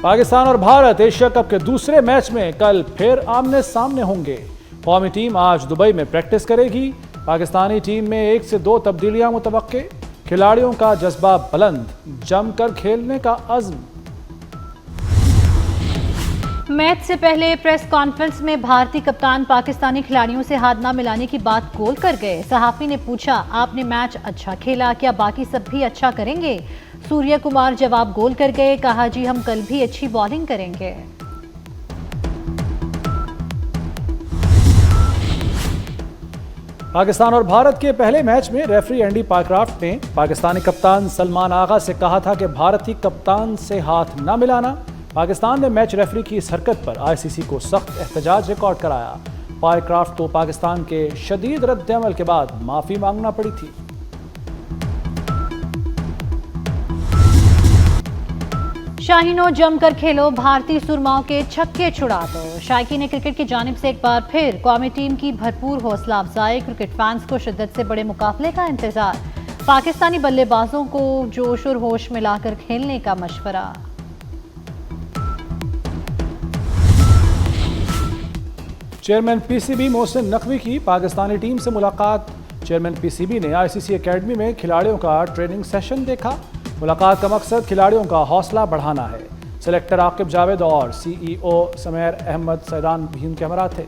پاکستان اور Bharat Asia cup کے دوسرے میچ میں کل پھر آمنے سامنے ہوں گے۔ قومی ٹیم آج دبئی میں پریکٹس کرے گی۔ پاکستانی ٹیم میں 1 سے 2 تبدیلیاں متوقع۔ کھلاڑیوں کا جذبہ بلند، جم کر کھیلنے کا عزم۔ میچ سے پہلے پریس کانفرنس میں بھارتی کپتان پاکستانی کھلاڑیوں سے ہاتھ نہ ملانے کی بات گول کر گئے۔ صحافی نے پوچھا، آپ نے میچ اچھا کھیلا، کیا باقی سب بھی اچھا کریں گے؟ سوریہ کمار جواب گول کر گئے، کہا جی ہم کل بھی اچھی بالنگ کریں گے۔ پاکستان اور بھارت کے پہلے میچ میں ریفری اینڈی پائیکرافٹ نے پاکستانی کپتان سلمان آغا سے کہا تھا کہ بھارتی کپتان سے ہاتھ نہ ملانا۔ پاکستان نے میچ ریفری کی اس حرکت پر ICC کو سخت احتجاج ریکارڈ کرایا۔ پائیکرافٹ کو پاکستان کے شدید رد عمل کے بعد معافی مانگنا پڑی تھی۔ شاہینوں جم کر کھیلو، بھارتی سرماؤں کے چھکے چھڑا دو۔ شائقین کرکٹ کی جانب سے ایک بار پھر قومی ٹیم کی بھرپور حوصلہ افزائی۔ کرکٹ فینس کو شدت سے بڑے مقابلے کا انتظار۔ پاکستانی بلے بازوں کو جوش اور ہوش میں لا کر کھیلنے کا مشورہ۔ چیئرمین PCB محسن نقوی کی پاکستانی ٹیم سے ملاقات۔ چیئرمین PCB نے ICC اکیڈمی میں کھلاڑیوں کا ٹریننگ سیشن دیکھا۔ ملاقات کا مقصد کھلاڑیوں کا حوصلہ بڑھانا ہے۔ سلیکٹر عاقب جاوید اور CEO سمیر احمد سیدان بھی ان کے ہمراہ تھے۔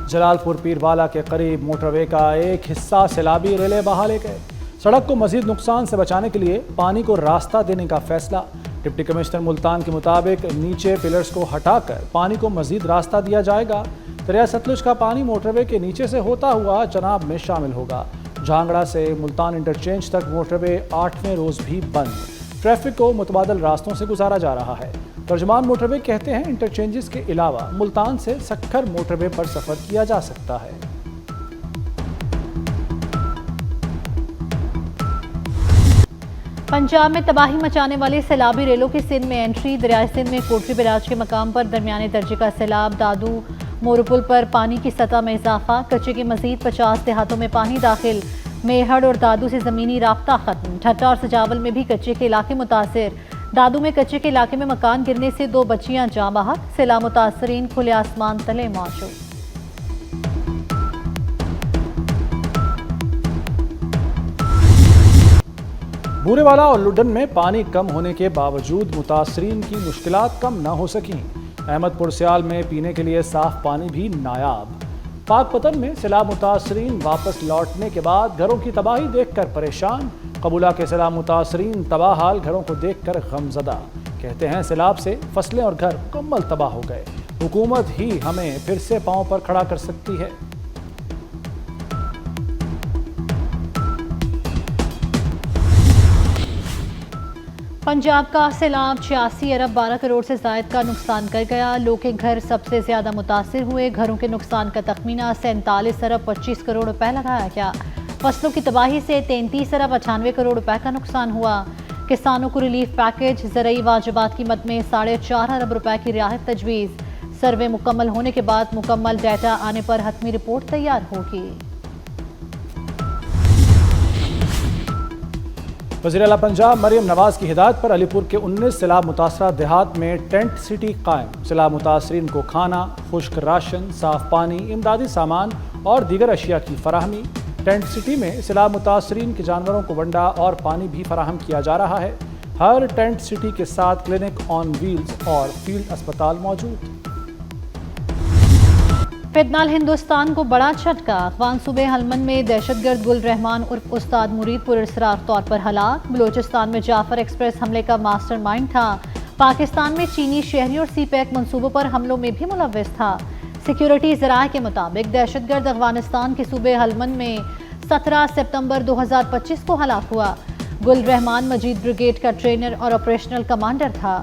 جلال پور پیروالا کے قریب موٹر وے کا ایک حصہ سیلابی ریلے بہا لے گئے۔ سڑک کو مزید نقصان سے بچانے کے لیے پانی کو راستہ دینے کا فیصلہ۔ ڈپٹی کمشنر ملتان کے مطابق نیچے پلرز کو ہٹا کر پانی کو مزید راستہ دیا جائے گا۔ دریا ستلج کا پانی موٹر وے کے نیچے سے ہوتا ہوا چناب میں شامل ہوگا۔ جھانگڑا سے ملتان انٹرچینج تک موٹر وے 8ویں روز بھی بند۔ ٹریفک کو متبادل راستوں سے گزارا جا رہا ہے۔ ترجمان موٹر وے کہتے ہیں انٹرچینجز کے علاوہ ملتان سے سکھر موٹر وے پر سفر کیا جا سکتا ہے۔ پنجاب میں تباہی مچانے والے سیلابی ریلوں کی سندھ میں انٹری۔ دریائے سندھ میں کوٹری بیراج کے مقام پر درمیانے درجے کا سیلاب۔ دادو مورو پل پر پانی کی سطح میں اضافہ۔ کچے کے مزید 50 دیہاتوں میں پانی داخل۔ میہڑ اور دادو سے زمینی رابطہ ختم۔ ٹھٹا اور سجاول میں بھی کچے کے علاقے متاثر۔ دادو میں کچے کے علاقے میں مکان گرنے سے 2 بچیاں جاں بحق۔ سیلاب متاثرین کھلے آسمان تلے موجود۔ بورے والا اور لڈن میں پانی کم ہونے کے باوجود متاثرین کی مشکلات کم نہ ہو سکیں۔ احمد پور سیال میں پینے کے لیے صاف پانی بھی نایاب۔ پاک پتن میں سیلاب متاثرین واپس لوٹنے کے بعد گھروں کی تباہی دیکھ کر پریشان۔ قبولہ کے سیلاب متاثرین تباہ حال گھروں کو دیکھ کر غمزدہ۔ کہتے ہیں سیلاب سے فصلیں اور گھر مکمل تباہ ہو گئے۔ حکومت ہی ہمیں پھر سے پاؤں پر کھڑا کر سکتی ہے۔ پنجاب کا سیلاب 86 ارب 12 کروڑ سے زائد کا نقصان کر گیا۔ لوگوں کے گھر سب سے زیادہ متاثر ہوئے۔ گھروں کے نقصان کا تخمینہ 47 ارب 25 کروڑ روپے لگایا گیا۔ فصلوں کی تباہی سے 33 ارب 98 کروڑ روپے کا نقصان ہوا۔ کسانوں کو ریلیف پیکج، زرعی واجبات قیمت میں 4.5 ارب روپے کی رعایت تجویز۔ سروے مکمل ہونے کے بعد مکمل ڈیٹا آنے پر حتمی رپورٹ تیار ہوگی۔ وزیر اعلیٰ پنجاب مریم نواز کی ہدایت پر علی پور کے 19 سیلاب متاثرہ دیہات میں ٹینٹ سٹی قائم۔ سیلاب متاثرین کو کھانا، خشک راشن، صاف پانی، امدادی سامان اور دیگر اشیاء کی فراہمی۔ ٹینٹ سٹی میں سیلاب متاثرین کے جانوروں کو ونڈا اور پانی بھی فراہم کیا جا رہا ہے۔ ہر ٹینٹ سٹی کے ساتھ کلینک آن ویلز اور فیلڈ اسپتال موجود۔ فیتنال ہندوستان کو بڑا جھٹکا۔ افغان صوبے ہلمند میں دہشت گرد گل رحمان عرف استاد مرید پراسرار طور پر ہلاک۔ بلوچستان میں جعفر ایکسپریس حملے کا ماسٹر مائنڈ تھا۔ پاکستان میں چینی شہری اور سی پیک منصوبوں پر حملوں میں بھی ملوث تھا۔ سیکیورٹی ذرائع کے مطابق دہشت گرد افغانستان کے صوبے ہلمند میں 17 ستمبر 2025 کو ہلاک ہوا۔ گل رحمان مجید بریگیڈ کا ٹرینر اور آپریشنل کمانڈر تھا۔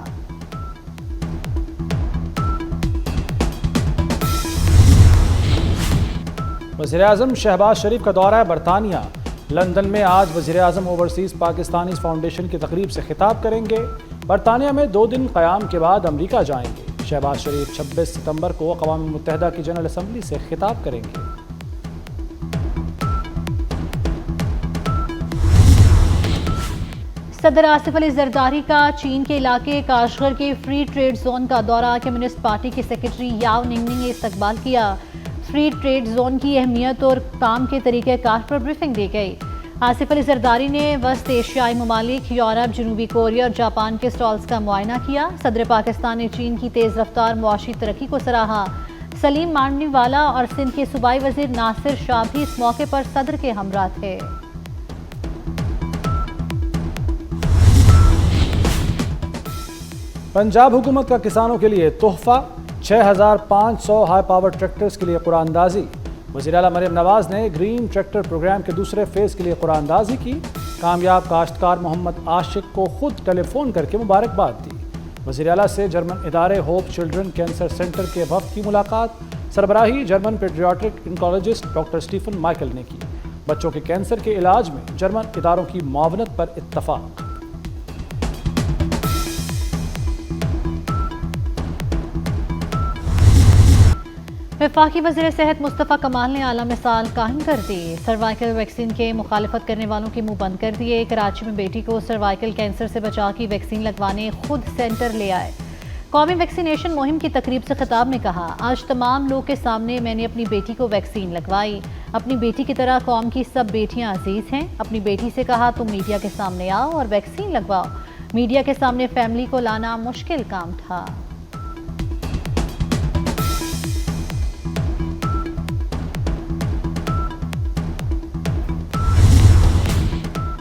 وزیراعظم شہباز شریف کا دورہ برطانیہ۔ لندن میں آج وزیراعظم اوورسیز پاکستانیز فاؤنڈیشن کی تقریب سے خطاب کریں گے۔ برطانیہ میں 2 دن قیام کے بعد امریکہ جائیں گے۔ شہباز شریف 26 ستمبر کو اقوام متحدہ کی جنرل اسمبلی سے خطاب کریں گے۔ صدر آصف علی زرداری کا چین کے علاقے کاشغر کے فری ٹریڈ زون کا دورہ، کمیونسٹ پارٹی کے سیکرٹری یاو ننگنی نے استقبال کیا۔ فری ٹریڈ زون کی اہمیت اور کام کے طریقہ کار پر بریفنگ دی گئی۔ آصف علی زرداری نے وسط ایشیائی ممالک، یورپ، جنوبی کوریا اور جاپان کے سٹالز کا معائنہ کیا۔ صدر پاکستان نے چین کی تیز رفتار معاشی ترقی کو سراہا۔ سلیم مانڈی والا اور سندھ کے صوبائی وزیر ناصر شاہ بھی اس موقع پر صدر کے ہمراہ تھے۔ پنجاب حکومت کا کسانوں کے لیے تحفہ، 6500 ہائی پاور ٹریکٹرز کے لیے قرآن اندازی۔ وزیر اعلیٰ مریم نواز نے گرین ٹریکٹر پروگرام کے دوسرے فیز کے لیے قرآن اندازی کی۔ کامیاب کاشتکار محمد عاشق کو خود ٹیلی فون کر کے مبارکباد دی۔ وزیر اعلیٰ سے جرمن ادارے ہوپ چلڈرن کینسر سینٹر کے وفد کی ملاقات، سربراہی جرمن پیڈریاٹرک انکالوجسٹ ڈاکٹر سٹیفن مائیکل نے کی۔ بچوں کے کینسر کے علاج میں جرمن اداروں کی معاونت پر اتفاق۔ وفاقی وزیر صحت مصطفیٰ کمال نے اعلیٰ مثال قائم کر دی۔ سروائیکل ویکسین کے مخالفت کرنے والوں کے منہ بند کر دیے۔ کراچی میں بیٹی کو سروائیکل کینسر سے بچاؤ کی ویکسین لگوانے خود سینٹر لے آئے۔ قومی ویکسینیشن مہم کی تقریب سے خطاب میں کہا، آج تمام لوگ کے سامنے میں نے اپنی بیٹی کو ویکسین لگوائی۔ اپنی بیٹی کی طرح قوم کی سب بیٹیاں عزیز ہیں۔ اپنی بیٹی سے کہا تم میڈیا کے سامنے آؤ اور ویکسین لگواؤ۔ میڈیا کے سامنے فیملی کو لانا مشکل کام تھا۔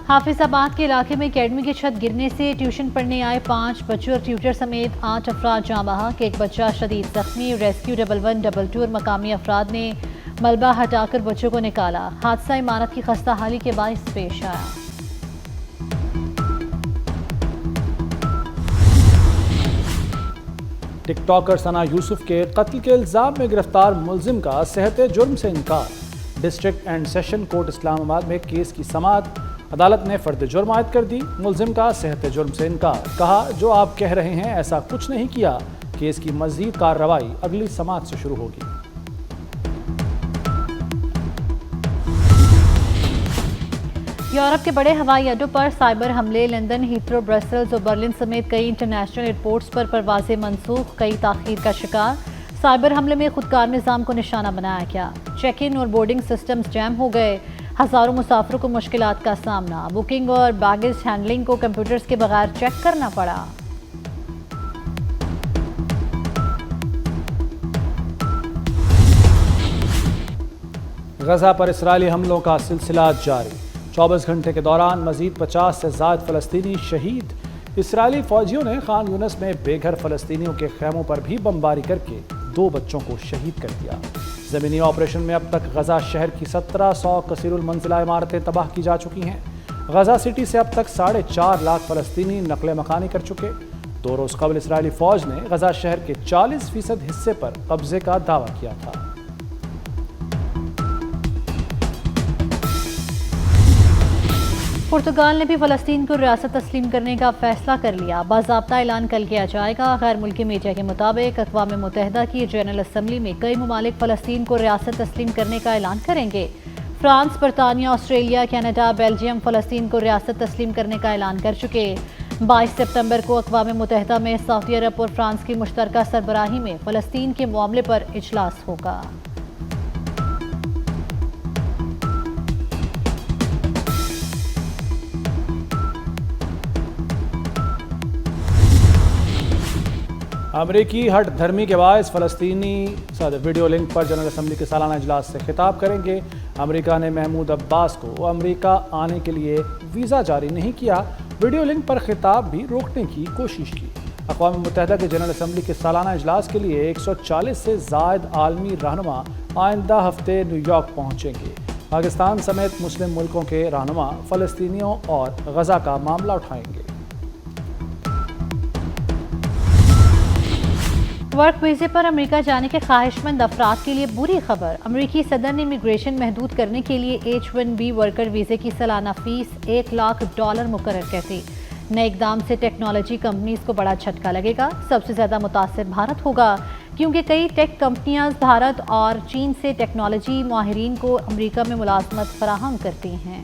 حافظ آباد کے علاقے میں اکیڈمی کی چھت گرنے سے ٹیوشن پڑھنے آئے 5 بچوں اور ٹیوٹر سمیت 8 افراد جاں بحق۔ ایک بچہ شدید زخمی۔ ریسکیو 1122 اور مقامی افراد نے ملبہ ہٹا کر بچوں کو نکالا۔ حادثہ عمارت کی خستہ حالی کے باعث پیش آیا۔ ٹک ٹاکر ثنا یوسف کے قتل کے الزام میں گرفتار ملزم کا صحت جرم سے انکار۔ ڈسٹرکٹ اینڈ سیشن کورٹ اسلام آباد میں کیس کی سماعت، عدالت نے فرد جرم عائد کر دی۔ ملزم کا صحت جرم سے انکار، کہا جو آپ کہہ رہے ہیں ایسا کچھ نہیں کیا۔ کیس کی مزید کارروائی اگلی سماعت سے شروع ہوگی۔ یورپ کے بڑے ہوائی اڈوں پر سائبر حملے، لندن، ہیتھرو، برسلز اور برلن سمیت کئی انٹرنیشنل ایئرپورٹس پر پروازیں منسوخ، کئی تاخیر کا شکار۔ سائبر حملے میں خودکار نظام کو نشانہ بنایا گیا۔ چیک ان اور بورڈنگ سسٹمز جیم ہو گئے۔ ہزاروں مسافروں کو مشکلات کا سامنا۔ بکنگ اور بیگیج ہینڈلنگ کو کمپیوٹرز کے بغیر چیک کرنا پڑا۔ غزہ پر اسرائیلی حملوں کا سلسلہ جاری۔ 24 گھنٹے کے دوران مزید 50 سے زائد فلسطینی شہید۔ اسرائیلی فوجیوں نے خان یونس میں بے گھر فلسطینیوں کے خیموں پر بھی بمباری کر کے 2 بچوں کو شہید کر دیا۔ زمینی آپریشن میں اب تک غزہ شہر کی 1700 کثیر المنزلہ عمارتیں تباہ کی جا چکی ہیں۔ غزہ سٹی سے اب تک 4.5 لاکھ فلسطینی نقل مکانی کر چکے۔ 2 روز قبل اسرائیلی فوج نے غزہ شہر کے 40% حصے پر قبضے کا دعویٰ کیا تھا۔ پرتگال نے بھی فلسطین کو ریاست تسلیم کرنے کا فیصلہ کر لیا۔ باضابطہ اعلان کل کیا جائے گا۔ غیر ملکی میڈیا کے مطابق اقوام متحدہ کی جنرل اسمبلی میں کئی ممالک فلسطین کو ریاست تسلیم کرنے کا اعلان کریں گے۔ فرانس، برطانیہ، آسٹریلیا، کینیڈا، بیلجیم فلسطین کو ریاست تسلیم کرنے کا اعلان کر چکے۔ 22 ستمبر کو اقوام متحدہ میں سعودی عرب اور فرانس کی مشترکہ سربراہی میں فلسطین کے معاملے پر اجلاس ہوگا۔ امریکی ہٹ دھرمی کے باعث فلسطینی صدر ویڈیو لنک پر جنرل اسمبلی کے سالانہ اجلاس سے خطاب کریں گے۔ امریکہ نے محمود عباس کو امریکہ آنے کے لیے ویزا جاری نہیں کیا۔ ویڈیو لنک پر خطاب بھی روکنے کی کوشش کی۔ اقوام متحدہ کے جنرل اسمبلی کے سالانہ اجلاس کے لیے 140 سے زائد عالمی رہنما آئندہ ہفتے نیو یارک پہنچیں گے۔ پاکستان سمیت مسلم ملکوں کے رہنما فلسطینیوں اور غزہ کا معاملہ اٹھائیں گے۔ ورک ویزے پر امریکہ جانے کے خواہش مند افراد کے لیے بری خبر۔ امریکی صدر نے امیگریشن محدود کرنے کے لیے H-1B ورکر ویزے کی سالانہ فیس $1 لاکھ مقرر کر دی۔ نئے اقدام سے ٹیکنالوجی کمپنیز کو بڑا جھٹکا لگے گا۔ سب سے زیادہ متاثر بھارت ہوگا، کیونکہ کئی ٹیک کمپنیاں بھارت اور چین سے ٹیکنالوجی ماہرین کو امریکہ میں ملازمت فراہم کرتی ہیں۔